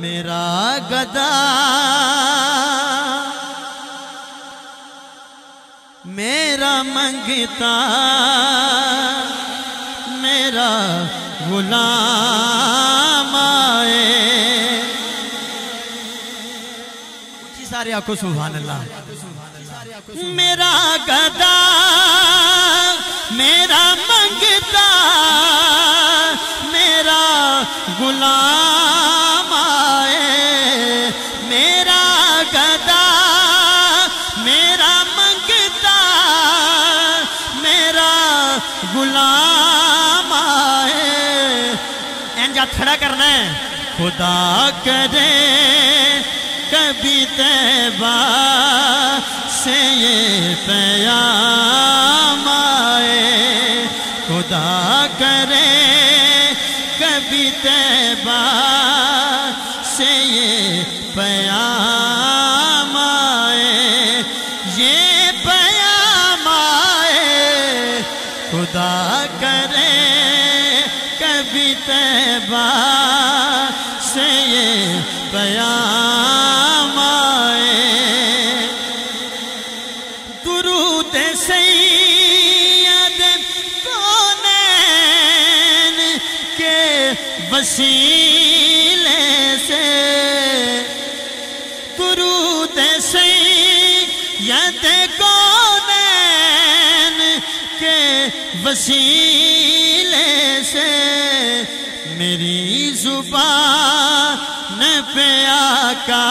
میرا گدا میرا منگتا میرا غلام آئے. سارے آنکھوں سبحان اللہ. میرا گدا میرا منگتا میرا غلام آئے. میرا گدا میرا منگتا میرا غلام آئے. انجا کھڑا کرنا ہے. خدا کرے کبھی طیبہ سے یہ پیام آئے. خدا کرے کبھی طیبہ سے یہ پیام آئے. یہ پیام آئے. خدا کرے کبھی طیبہ سے یہ پیام آئے. درود سید کونین کے وسیلے سے. درود سید کونین کے وسیلے سے میری زبان پہ آقا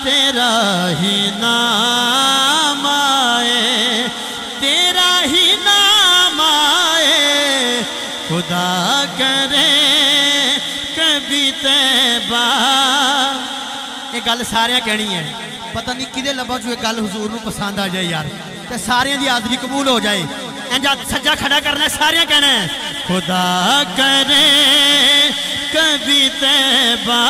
تیرا ہی نام آئے. تیرا ہی نام آئے. خدا کرے کبھی طیبہ. یہ گل سارے کہنی ہے. پتہ نہیں کدے لبا جو یہ گل حضور نو پسند آ جائے یار تے سارے دی حاضری قبول ہو جائے. انجا سجا کھڑا کرنا ہے. سارے کہنا ہے خدا کرے کبھی طیبہ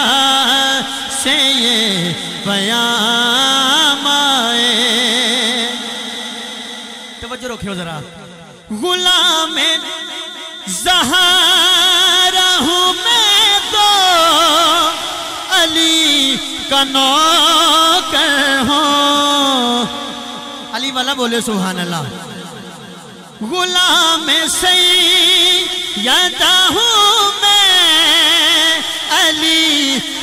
سے یہ پیام آئے. توجہ رکھو ذرا. غلام زہرا ہوں میں تو علی کا نوکر ہوں. علی والا بولے سبحان اللہ. غلام سیدہ ہوں میں علی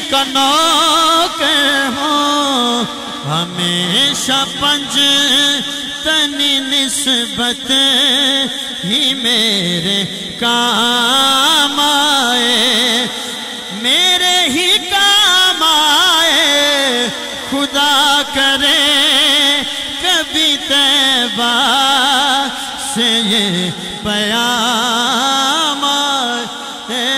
کا نوکر ہوں. ہمیشہ پنج تنی نسبت ہی میرے کام آئے. میرے ہی کام آئے. خدا کرے کبھی طیبہ سے یہ پیام آئے.